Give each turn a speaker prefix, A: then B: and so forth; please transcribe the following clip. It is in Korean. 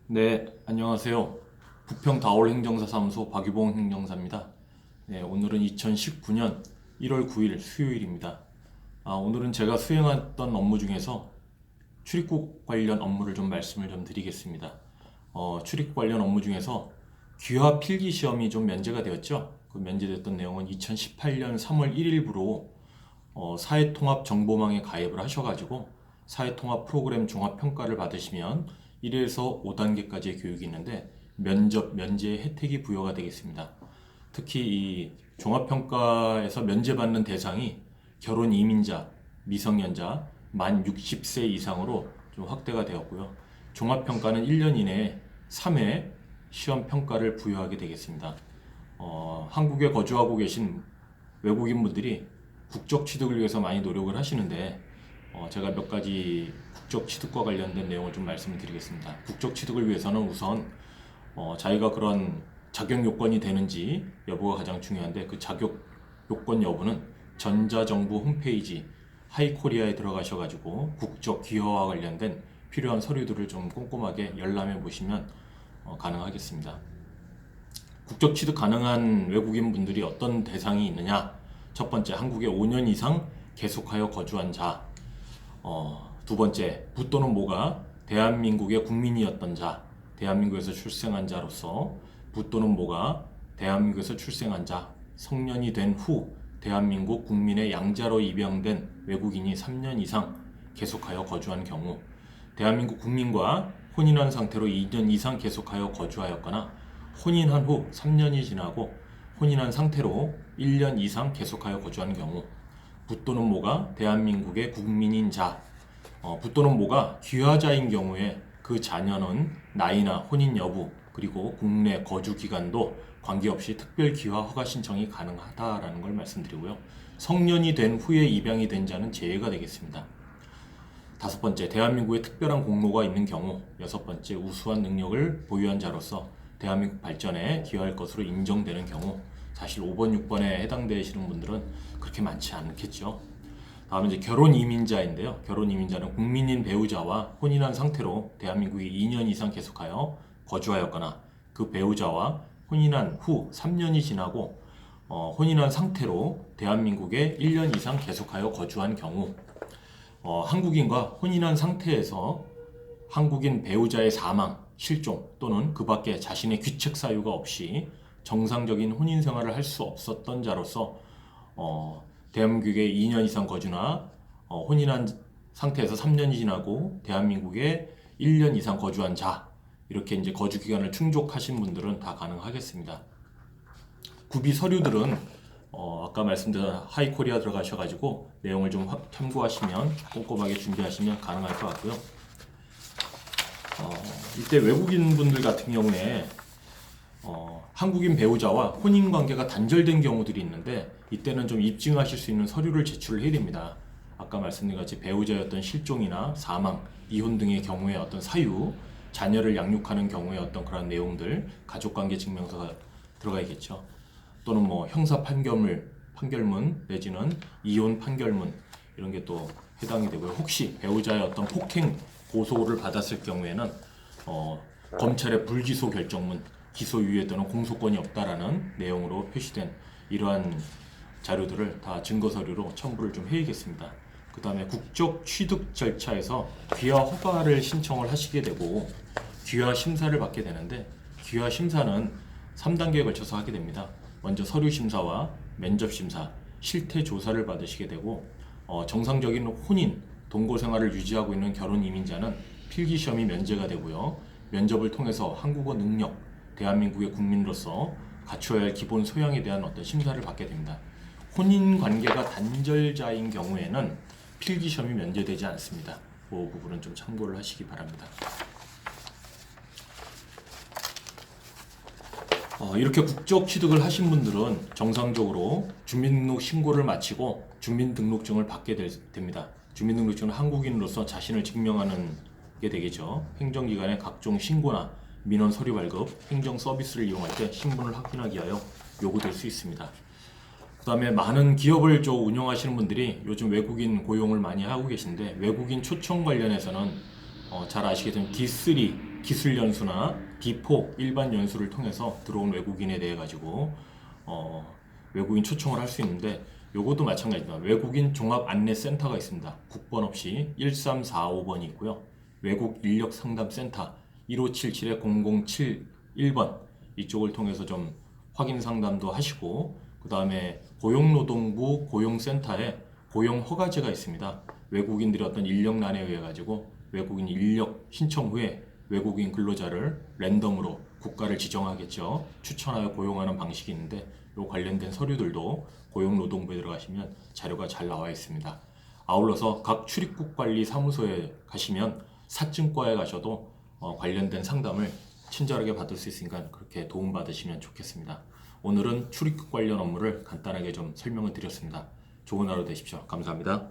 A: 네, 안녕하세요. 부평 다올 행정사 사무소 박유봉 행정사입니다. 네, 오늘은 2019년 1월 9일 수요일입니다. 오늘은 제가 수행했던 업무 중에서 출입국 관련 업무를 좀 말씀을 좀 드리겠습니다. 출입국 관련 업무 중에서 귀화 필기 시험이 좀 면제가 되었죠. 그 면제됐던 내용은 2018년 3월 1일부로 사회통합정보망에 가입을 하셔가지고 사회통합 프로그램 종합평가를 받으시면 1에서 5단계까지의 교육이 있는데 면제의 혜택이 부여가 되겠습니다. 특히 이 종합평가에서 면제받는 대상이 결혼 이민자, 미성년자, 만 60세 이상으로 좀 확대가 되었고요. 종합평가는 1년 이내에 3회 시험 평가를 부여하게 되겠습니다. 한국에 거주하고 계신 외국인분들이 국적 취득을 위해서 많이 노력을 하시는데 제가 몇 가지 국적 취득과 관련된 내용을 좀 말씀을 드리겠습니다. 국적 취득을 위해서는 우선 자기가 그런 자격 요건이 되는지 여부가 가장 중요한데 그 자격 요건 여부는 전자정부 홈페이지 하이코리아에 들어가셔가지고 국적 귀화와 관련된 필요한 서류들을 좀 꼼꼼하게 열람해 보시면 가능하겠습니다. 국적 취득 가능한 외국인 분들이 어떤 대상이 있느냐? 첫 번째, 한국에 5년 이상 계속하여 거주한 자. 두 번째, 부 또는 모가 대한민국의 국민이었던 자. 대한민국에서 출생한 자로서 부 또는 모가 대한민국에서 출생한 자. 성년이 된 후 대한민국 국민의 양자로 입양된 외국인이 3년 이상 계속하여 거주한 경우. 대한민국 국민과 혼인한 상태로 2년 이상 계속하여 거주하였거나 혼인한 후 3년이 지나고 혼인한 상태로 1년 이상 계속하여 거주한 경우. 부 또는 모가 대한민국의 국민인 자. 부 또는 모가 귀화자인 경우에 그 자녀는 나이나 혼인 여부 그리고 국내 거주 기간도 관계없이 특별 귀화 허가 신청이 가능하다라는 걸 말씀드리고요. 성년이 된 후에 입양이 된 자는 제외가 되겠습니다. 다섯 번째, 대한민국에 특별한 공로가 있는 경우. 여섯 번째, 우수한 능력을 보유한 자로서 대한민국 발전에 기여할 것으로 인정되는 경우. 사실 5번, 6번에 해당되시는 분들은 그렇게 많지 않겠죠. 다음에 이제 결혼 이민자인데요. 결혼 이민자는 국민인 배우자와 혼인한 상태로 대한민국에 2년 이상 계속하여 거주하였거나 그 배우자와 혼인한 후 3년이 지나고 혼인한 상태로 대한민국에 1년 이상 계속하여 거주한 경우. 한국인과 혼인한 상태에서 한국인 배우자의 사망, 실종 또는 그 밖에 자신의 귀책 사유가 없이 정상적인 혼인 생활을 할 수 없었던 자로서 대한민국에 2년 이상 거주나 혼인한 상태에서 3년이 지나고 대한민국에 1년 이상 거주한 자, 이렇게 이제 거주 기간을 충족하신 분들은 다 가능하겠습니다. 구비 서류들은 아까 말씀드린 하이코리아 들어가셔가지고 내용을 좀 참고하시면 꼼꼼하게 준비하시면 가능할 것 같고요. 이때 외국인 분들 같은 경우에 한국인 배우자와 혼인 관계가 단절된 경우들이 있는데 이때는 좀 입증하실 수 있는 서류를 제출을 해야 됩니다. 아까 말씀드린 같이 배우자였던 실종이나 사망, 이혼 등의 경우에 어떤 사유, 자녀를 양육하는 경우에 어떤 그런 내용들, 가족관계 증명서가 들어가야겠죠. 또는 뭐 형사 판결문 내지는 이혼 판결문 이런 게 또 해당이 되고요. 혹시 배우자의 어떤 폭행 고소를 받았을 경우에는 검찰의 불기소 결정문, 기소유예 또는 공소권이 없다라는 내용으로 표시된 이러한 자료들을 다 증거서류로 첨부를 좀 해야겠습니다. 그 다음에 국적 취득 절차에서 귀화 허가를 신청을 하시게 되고 귀화 심사를 받게 되는데 귀화 심사는 3단계에 걸쳐서 하게 됩니다. 먼저 서류 심사와 면접 심사, 실태 조사를 받으시게 되고 정상적인 혼인, 동거 생활을 유지하고 있는 결혼 이민자는 필기 시험이 면제가 되고요. 면접을 통해서 한국어 능력, 대한민국의 국민으로서 갖춰야 할 기본 소양에 대한 어떤 심사를 받게 됩니다. 혼인 관계가 단절자인 경우에는 필기 시험이 면제되지 않습니다. 그 부분은 좀 참고를 하시기 바랍니다. 이렇게 국적 취득을 하신 분들은 정상적으로 주민등록 신고를 마치고 주민등록증을 받게 됩니다. 주민등록증은 한국인으로서 자신을 증명하는 게 되겠죠. 행정기관의 각종 신고나 민원 서류 발급, 행정 서비스를 이용할 때 신분을 확인하기 위하여 요구될 수 있습니다. 그 다음에 많은 기업을 운영하시는 분들이 요즘 외국인 고용을 많이 하고 계신데 외국인 초청 관련해서는 잘 아시겠지만 D3 기술 연수나 D4 일반 연수를 통해서 들어온 외국인에 대해 가지고 외국인 초청을 할 수 있는데 요것도 마찬가지입니다. 외국인 종합 안내 센터가 있습니다. 국번 없이 1345번이 있고요. 외국 인력 상담 센터 1577-0071번 이쪽을 통해서 좀 확인 상담도 하시고, 그 다음에 고용노동부 고용센터에 고용 허가제가 있습니다. 외국인들이 어떤 인력난에 의해 가지고 외국인 인력 신청 후에 외국인 근로자를 랜덤으로 국가를 지정하겠죠. 추천하여 고용하는 방식이 있는데 이 관련된 서류들도 고용노동부에 들어가시면 자료가 잘 나와 있습니다. 아울러서 각 출입국 관리 사무소에 가시면 사증과에 가셔도 관련된 상담을 친절하게 받을 수 있으니까 그렇게 도움받으시면 좋겠습니다. 오늘은 출입국 관련 업무를 간단하게 좀 설명을 드렸습니다. 좋은 하루 되십시오. 감사합니다.